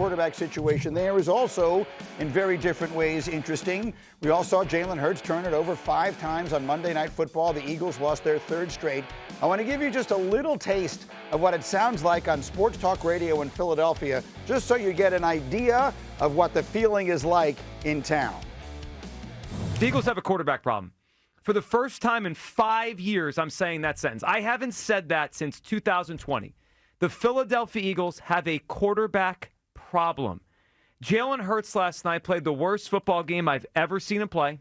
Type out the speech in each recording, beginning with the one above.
quarterback situation there is also, in very different ways, interesting. We all saw Jalen Hurts turn it over 5 times on Monday Night Football. The Eagles lost their 3rd straight. I want to give you just a little taste of what it sounds like on Sports Talk Radio in Philadelphia, just so you get an idea of what the feeling is like in town. The Eagles have a quarterback problem. For the first time in 5 years, I'm saying that sentence. I haven't said that since 2020. The Philadelphia Eagles have a quarterback problem. Jalen Hurts last night played the worst football game I've ever seen him play.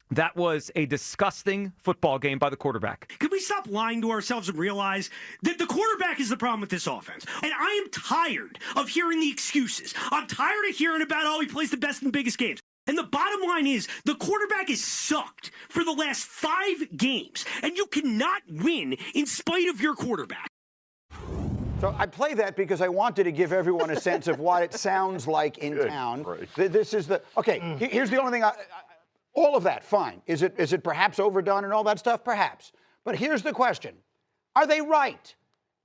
That was a disgusting football game by the quarterback. Could we stop lying to ourselves and realize that the quarterback is the problem with this offense? And I am tired of hearing the excuses. I'm tired of hearing about, oh, he plays the best and biggest games. And the bottom line is the quarterback has sucked for the last 5 games, and you cannot win in spite of your quarterback. So I play that because I wanted to give everyone a sense of what it sounds like in town. This is the okay. Here's the only thing. All of that, fine. Is it perhaps overdone and all that stuff? Perhaps. But here's the question: are they right?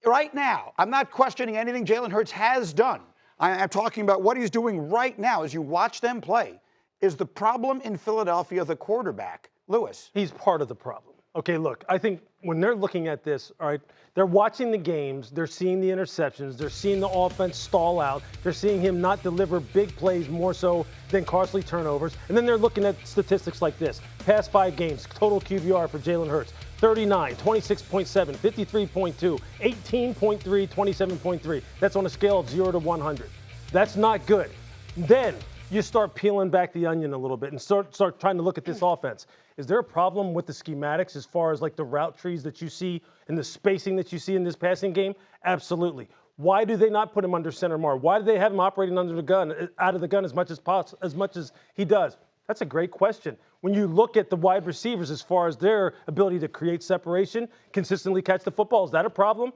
Right now, I'm not questioning anything Jalen Hurts has done. I'm talking about what he's doing right now as you watch them play. Is the problem in Philadelphia the quarterback? Lewis. He's part of the problem. Okay, look, I think when they're looking at this, all right, they're watching the games, they're seeing the interceptions, they're seeing the offense stall out, they're seeing him not deliver big plays more so than costly turnovers, and then they're looking at statistics like this. Past 5 games, total QBR for Jalen Hurts, 39, 26.7, 53.2, 18.3, 27.3. That's on a scale of 0 to 100. That's not good. Then you start peeling back the onion a little bit and start trying to look at this offense. Is there a problem with the schematics as far as like the route trees that you see and the spacing that you see in this passing game? Absolutely. Why do they not put him under center more? Why do they have him operating under the gun, out of the gun as much as he does? That's a great question. When you look at the wide receivers as far as their ability to create separation, consistently catch the football, is that a problem?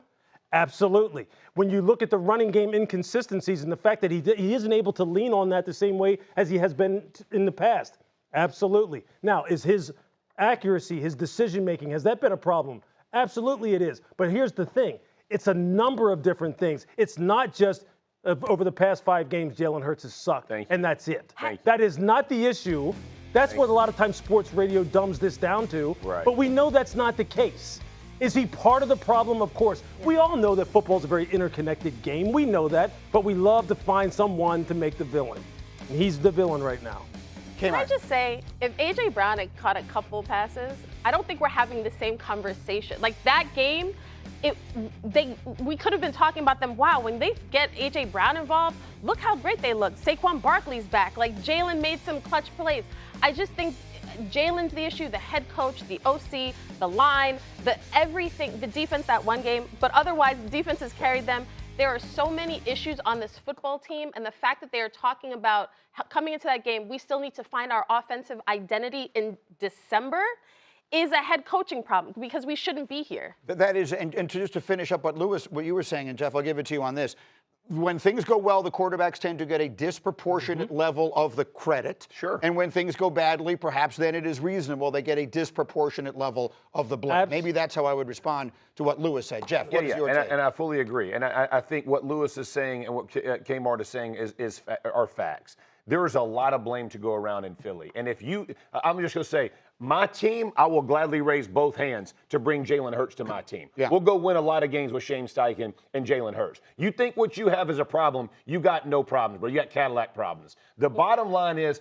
Absolutely. When you look at the running game inconsistencies and the fact that he isn't able to lean on that the same way as he has been in the past, absolutely. Now, is his accuracy, his decision-making, has that been a problem? Absolutely it is. But here's the thing. It's a number of different things. It's not just over the past 5 games, Jalen Hurts has sucked, and that's it. That is not the issue. That's what a lot of times sports radio dumbs this down to. Right. But we know that's not the case. Is he part of the problem? Of course. We all know that football is a very interconnected game. We know that. But we love to find someone to make the villain. And he's the villain right now. Can I just say, if A.J. Brown had caught a couple passes, I don't think we're having the same conversation. Like that game, we could have been talking about them. Wow, when they get A.J. Brown involved, look how great they look. Saquon Barkley's back. Like Jalen made some clutch plays. I just think Jalen's the issue, the head coach, the OC, the line, everything, the defense that one game, but otherwise the defense has carried them. There are so many issues on this football team, and the fact that they are talking about coming into that game, we still need to find our offensive identity in December, is a head coaching problem because we shouldn't be here. That is, and just to finish up what you were saying, and Jeff, I'll give it to you on this. When things go well, the quarterbacks tend to get a disproportionate level of the credit. Sure. And when things go badly, perhaps then it is reasonable they get a disproportionate level of the blame. Maybe that's how I would respond to what Lewis said. Jeff, what is your take? And I fully agree. And I think what Lewis is saying and what Kmart is saying are facts. There is a lot of blame to go around in Philly. And if I'm just going to say, my team, I will gladly raise both hands to bring Jalen Hurts to my team. Yeah. We'll go win a lot of games with Shane Steichen and Jalen Hurts. You think what you have is a problem, you got no problems, but you got Cadillac problems. The bottom line is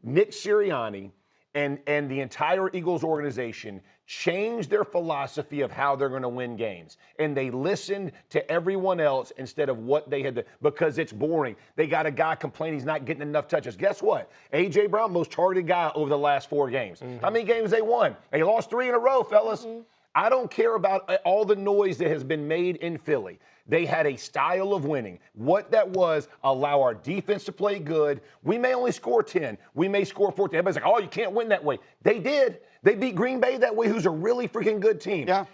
Nick Sirianni and the entire Eagles organization changed their philosophy of how they're going to win games. And they listened to everyone else instead of what they had to, because it's boring. They got a guy complaining he's not getting enough touches. Guess what? A.J. Brown, most targeted guy over the last 4 games. How many games they won? They lost 3 in a row, fellas. I don't care about all the noise that has been made in Philly. They had a style of winning. What that was, allow our defense to play good. We may only score 10. We may score 14. Everybody's like, oh, you can't win that way. They did. They beat Green Bay that way, who's a really freaking good team. Yeah.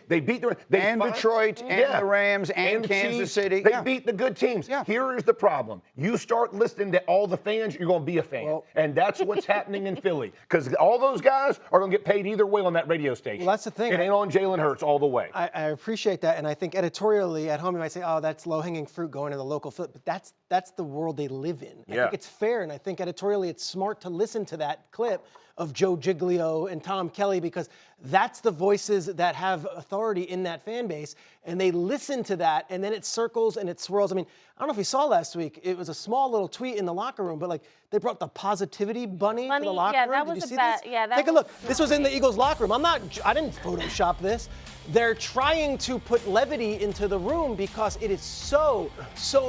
They beat Detroit and the Rams and Kansas City. They beat the good teams. Yeah. Here is the problem. You start listening to all the fans, you're going to be a fan. Well, and that's what's happening in Philly. Because all those guys are going to get paid either way on that radio station. Well, that's the thing. It ain't on Jalen Hurts all the way. I appreciate that. And I think editorially at home you might say, oh, that's low-hanging fruit going to the local Philly. But that's the world they live in. I Yeah. think it's fair, and I think editorially it's smart to listen to that clip of Joe Giglio and Tom Kelly, because that's the voices that have authority in that fan base, and they listen to that, and then it circles and it swirls. I mean, I don't know if you saw last week, it was a small little tweet in the locker room, but like they brought the positivity bunny to the locker room. that Did was you see a bad, this? yeah, that Take a was look. This was in the Eagles locker room. I didn't Photoshop this. They're trying to put levity into the room because it is so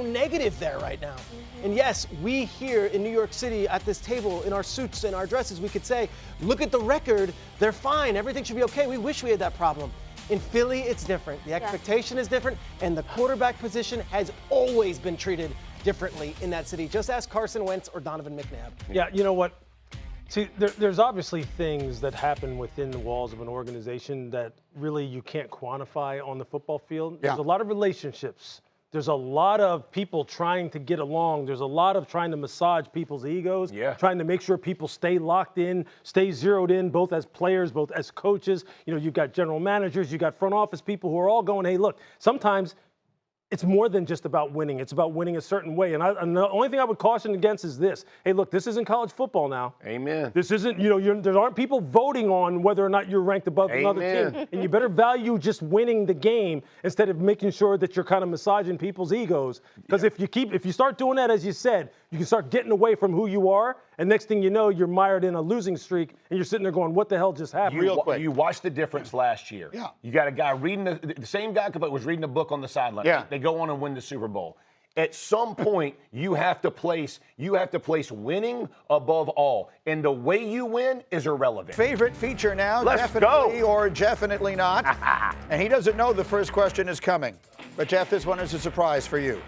negative there right now. And yes, we here in New York City at this table in our suits and our dresses, we could say, look at the record, they're fine, everything should be okay. We wish we had that problem. In Philly, it's different. The expectation is different, and the quarterback position has always been treated differently in that city. Just ask Carson Wentz or Donovan McNabb. Yeah, you know what? See, there's obviously things that happen within the walls of an organization that really you can't quantify on the football field. There's a lot of relationships. There's a lot of people trying to get along. There's a lot of trying to massage people's egos, trying to make sure people stay locked in, stay zeroed in, both as players, both as coaches. You know, you've got general managers, you've got front office people who are all going, hey, look, sometimes it's more than just about winning. It's about winning a certain way. And the only thing I would caution against is this. Hey, look, this isn't college football now. Amen. This isn't, there aren't people voting on whether or not you're ranked above another team. And you better value just winning the game instead of making sure that you're kind of massaging people's egos. Because if you start doing that, as you said, you can start getting away from who you are. And next thing you know, you're mired in a losing streak, and you're sitting there going, what the hell just happened? Real quick. You watched the difference last year. Yeah. You got a guy reading the same guy but was reading a book on the sideline. Yeah. They go on and win the Super Bowl. At some point, you have to place winning above all. And the way you win is irrelevant. Favorite feature now, Let's definitely go. or definitely not. And he doesn't know the first question is coming. But Jeff, this one is a surprise for you.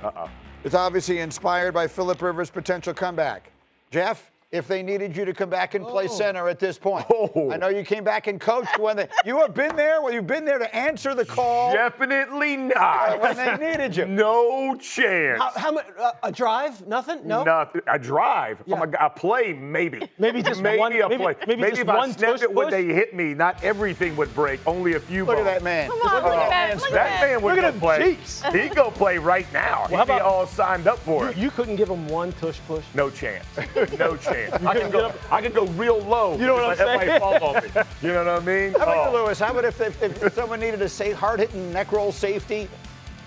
It's obviously inspired by Phillip Rivers' potential comeback. Jeff, if they needed you to come back and play center at this point. I know you came back and coached when you have been there. Well, you've been there to answer the call. Definitely not. When they needed you. No chance. How much? A drive? Nothing? No? Nothing. A drive. A play, maybe. Maybe just maybe one. a play. Maybe just if I one snapped tush it when push. they hit me, not everything would break. Only a few. Look at bones. that man. Come on, look at that. Look at That man would Look at go him play. cheeks. He'd go play right now. Well, how He'd be about- all signed up for it. You couldn't give him one tush push. No chance. No chance. I can go real low. You know what I'm saying? That might fall on me. You know what I mean? How about you, Lewis? How about if someone needed a hard-hitting neck roll safety?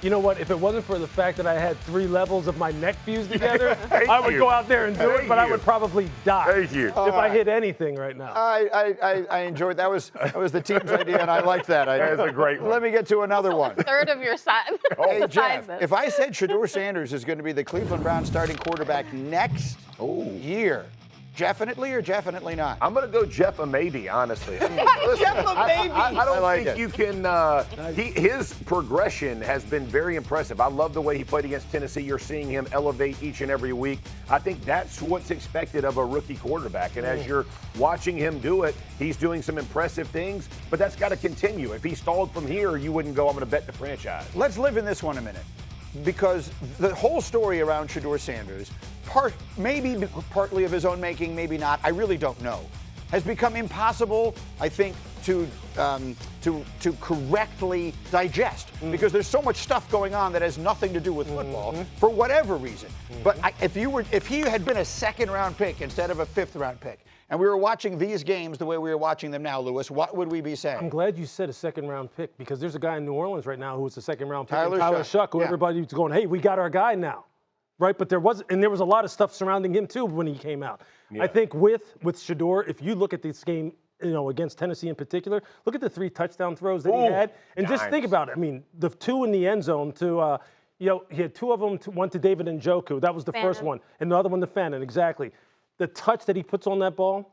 You know what? If it wasn't for the fact that I had 3 levels of my neck fused together, Thank I would you. go out there and do it, but I would probably die Thank you. if I hit anything right now. I enjoyed that. Was the team's idea, and I like that. That's a great one. Let me get to another one. Third of your side. Hey, Jeff, if I said Shedeur Sanders is going to be the Cleveland Browns starting quarterback next year, definitely or definitely not? I'm going to go Jeff a maybe, honestly. Jeff a maybe. I don't like think it. you can. His progression has been very impressive. I love the way he played against Tennessee. You're seeing him elevate each and every week. I think that's what's expected of a rookie quarterback. And as you're watching him do it, he's doing some impressive things, but that's got to continue. If he stalled from here, you wouldn't go, I'm going to bet the franchise. Let's live in this one a minute, because the whole story around Shedeur Sanders, maybe partly of his own making, maybe not, I really don't know, has become impossible, I think, to correctly digest, because there's so much stuff going on that has nothing to do with football for whatever reason. But if he had been a second-round pick instead of a fifth-round pick, and we were watching these games the way we are watching them now, Lewis, what would we be saying? I'm glad you said a second-round pick, because there's a guy in New Orleans right now who's a second-round pick, Tyler Shuck, who everybody's going, hey, we got our guy now, right? But there was a lot of stuff surrounding him too when he came out. I think with Shedeur, if you look at this game, against Tennessee in particular, look at the 3 touchdown throws that he had, and just think about it. I mean, the 2 in the end zone to, he had 2 of them, one to David Njoku. That was the first one, and the other one to Fannin. Exactly. The touch that he puts on that ball,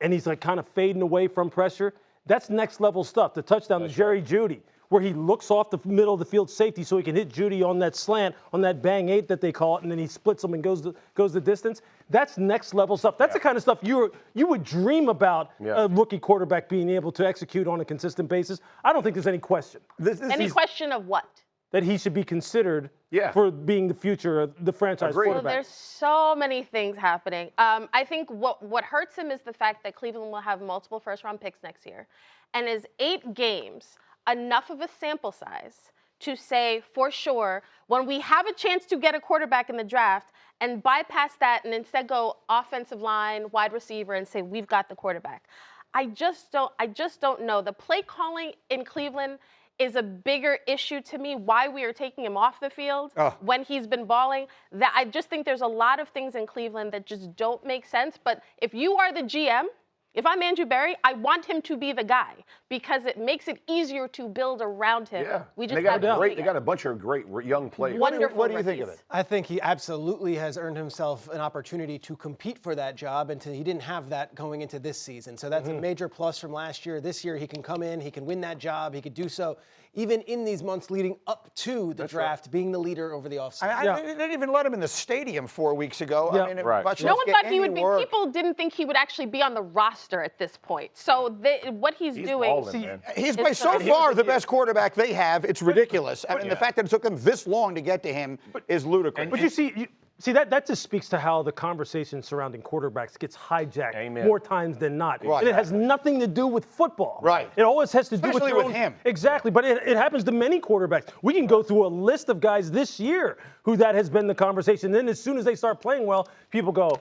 and he's like kind of fading away from pressure. That's next level stuff. The touchdown to Jerry Jeudy, where he looks off the middle of the field safety so he can hit Jeudy on that slant, on that bang 8 that they call it, and then he splits them and goes the distance. That's next level stuff. That's the kind of stuff you would dream about a rookie quarterback being able to execute on a consistent basis. I don't think there's any question. Any question of what? That he should be considered for being the future of the franchise quarterback. Well, there's so many things happening. I think what hurts him is the fact that Cleveland will have multiple first-round picks next year. And is 8 games enough of a sample size to say for sure when we have a chance to get a quarterback in the draft and bypass that and instead go offensive line, wide receiver, and say we've got the quarterback. I just don't know. The play calling in Cleveland is a bigger issue to me, why we are taking him off the field when he's been balling. That I just think there's a lot of things in Cleveland that just don't make sense. But if you are the GM, if I'm Andrew Berry, I want him to be the guy because it makes it easier to build around him. Yeah. We just they got a bunch of great young players. Wonderful What do you think of rookies. it? I think he absolutely has earned himself an opportunity to compete for that job, and he didn't have that going into this season. So that's a major plus from last year. This year he can come in, he can win that job, he could do so even in these months leading up to the draft, being the leader over the offseason. They didn't even let him in the stadium 4 weeks ago. Yeah. I mean, Right. much No less one get thought he any would be. work. People didn't think he would actually be on the roster at this point. So what he's doing. balling, man. He's by so It's- far the best quarterback they have. It's ridiculous. I mean, the fact that it took him this long to get to him is ludicrous. But you see that just speaks to how the conversation surrounding quarterbacks gets hijacked Amen. more times than not. Right. And it has nothing to do with football. Right. It always has to do Especially with, with him. Exactly. But it happens to many quarterbacks. We can go through a list of guys this year who that has been the conversation. Then as soon as they start playing well, people go,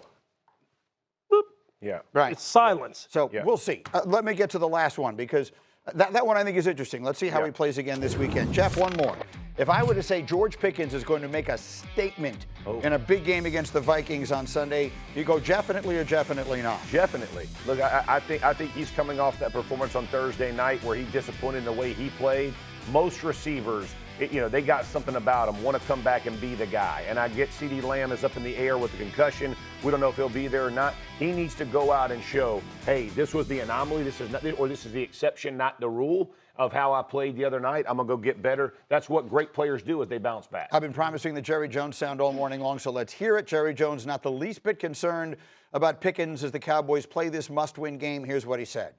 boop. Yeah. Right. It's silence. So we'll see. Let me get to the last one because that one I think is interesting. Let's see how he plays again this weekend. Jeff, one more. If I were to say George Pickens is going to make a statement in a big game against the Vikings on Sunday, you go definitely or definitely not? Definitely. Look, I think he's coming off that performance on Thursday night where he disappointed in the way he played. Most receivers, they got something about him, want to come back and be the guy. And I get CeeDee Lamb is up in the air with a concussion. We don't know if he'll be there or not. He needs to go out and show, hey, this was the anomaly. This is the exception, not the rule of how I played the other night. I'm going to go get better. That's what great players do is they bounce back. I've been promising the Jerry Jones sound all morning long, so let's hear it. Jerry Jones not the least bit concerned about Pickens as the Cowboys play this must-win game. Here's what he said.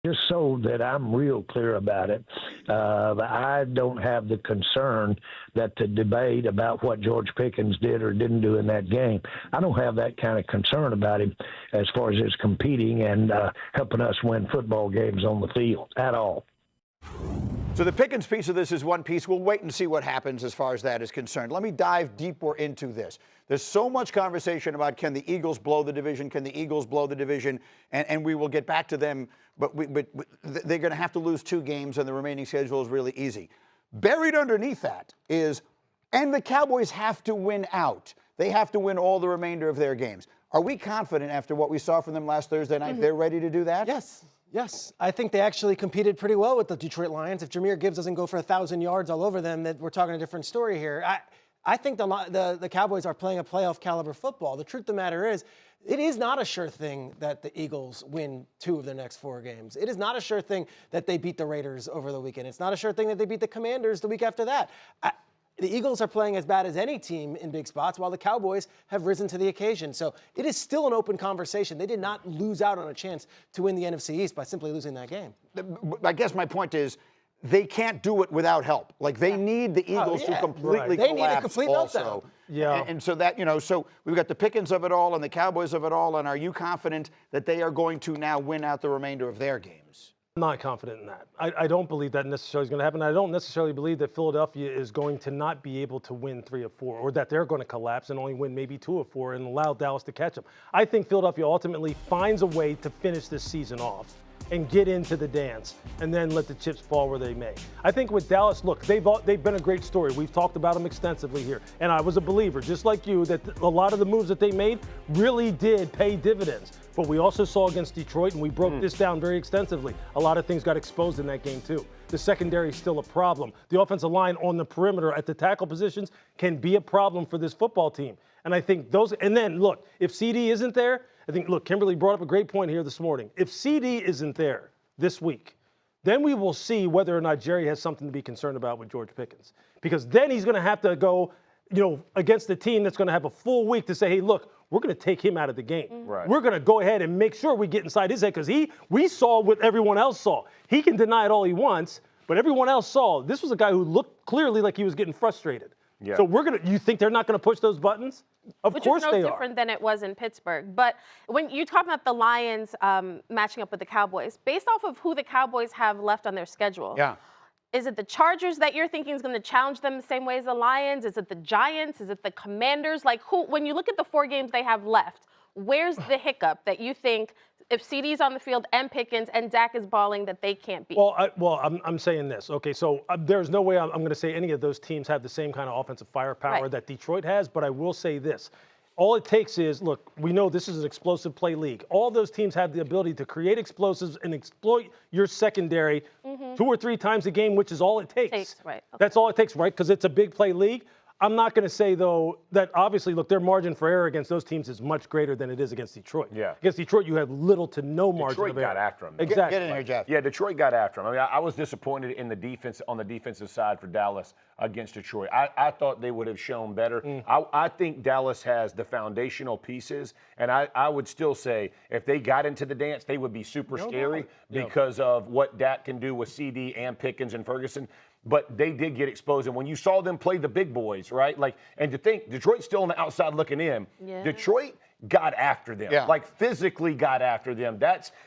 Just so that I'm real clear about it, I don't have the concern that the debate about what George Pickens did or didn't do in that game, I don't have that kind of concern about him as far as his competing and helping us win football games on the field at all. So the Pickens piece of this is one piece. We'll wait and see what happens as far as that is concerned. Let me dive deeper into this. There's so much conversation about can the Eagles blow the division? Can the Eagles blow the division? And we will get back to them, but they're going to have to lose 2 games, and the remaining schedule is really easy. Buried underneath that is, and the Cowboys have to win out. They have to win all the remainder of their games. Are we confident after what we saw from them last Thursday night they're ready to do that? Yes. I think they actually competed pretty well with the Detroit Lions. If Jahmyr Gibbs doesn't go for 1,000 yards all over them, that we're talking a different story here. I think the Cowboys are playing a playoff caliber football. The truth of the matter is, it is not a sure thing that the Eagles win 2 of their next 4 games. It is not a sure thing that they beat the Raiders over the weekend. It's not a sure thing that they beat the Commanders the week after that. The Eagles are playing as bad as any team in big spots, while the Cowboys have risen to the occasion. So it is still an open conversation. They did not lose out on a chance to win the NFC East by simply losing that game. I guess my point is they can't do it without help. Like they need the Eagles to completely They collapse need a complete also. meltdown. Yeah. And so that, so we've got the Pickens of it all and the Cowboys of it all. And are you confident that they are going to now win out the remainder of their games? I'm not confident in that. I don't believe that necessarily is going to happen. I don't necessarily believe that Philadelphia is going to not be able to win 3 of 4, or that they're going to collapse and only win maybe 2 of 4 and allow Dallas to catch them. I think Philadelphia ultimately finds a way to finish this season off and get into the dance and then let the chips fall where they may. I think with Dallas, look, they've been a great story. We've talked about them extensively here. And I was a believer, just like you, that a lot of the moves that they made really did pay dividends. But we also saw against Detroit, and we broke this down very extensively, a lot of things got exposed in that game too. The secondary is still a problem. The offensive line on the perimeter at the tackle positions can be a problem for this football team. And I think and then look, if CD isn't there, Kimberly brought up a great point here this morning. If CD isn't there this week, then we will see whether or not Jerry has something to be concerned about with George Pickens. Because then he's going to have to go, against the team that's going to have a full week to say, hey, look, we're going to take him out of the game. Right. We're going to go ahead and make sure we get inside his head because we saw what everyone else saw. He can deny it all he wants, but everyone else saw this was a guy who looked clearly like he was getting frustrated. Yeah. So you think they're not going to push those buttons? Of course they are. Which is no different than it was in Pittsburgh. But when you talk about the Lions matching up with the Cowboys, based off of who the Cowboys have left on their schedule, Is it the Chargers that you're thinking is going to challenge them the same way as the Lions? Is it the Giants? Is it the Commanders? Like, who? When you look at the 4 games they have left, where's the hiccup that you think if CD's on the field and Pickens and Dak is balling that they can't beat? Well, I'm saying this. Okay, so there's no way I'm going to say any of those teams have the same kind of offensive firepower that Detroit has, but I will say this. All it takes is, look, we know this is an explosive play league. All those teams have the ability to create explosives and exploit your secondary 2 or 3 times a game, which is all it takes. Right. Okay. That's all it takes, right? Because it's a big play league. I'm not going to say, though, that obviously, look, their margin for error against those teams is much greater than it is against Detroit. Yeah. Against Detroit, you have little to no margin of error. Detroit got after them. Exactly. Get in here, Jeff. Yeah, Detroit got after them. I mean, I was disappointed in the defense on the defensive side for Dallas against Detroit. I thought they would have shown better. I think Dallas has the foundational pieces, and I would still say if they got into the dance, they would be super scary because of what Dak can do with CD and Pickens and Ferguson. But they did get exposed. And when you saw them play the big boys, right? Like, and to think Detroit's still on the outside looking in. Yeah. Detroit got after them, like physically got after them.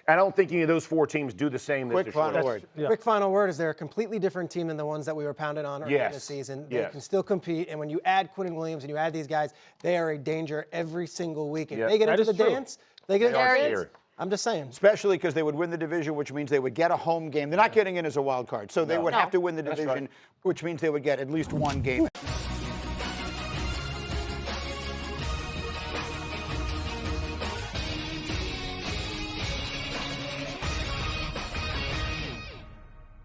I don't think any of those 4 teams do the same. Quick final word. Quick final word is they're a completely different team than the ones that we were pounded on earlier this season. They can still compete, and when you add Quentin Williams and you add these guys, they are a danger every single week. If they get into the dance, they get into the dance. I'm just saying. Especially because they would win the division, which means they would get a home game. They're not getting in as a wild card, so they would have to win the division, which means they would get at least 1 game.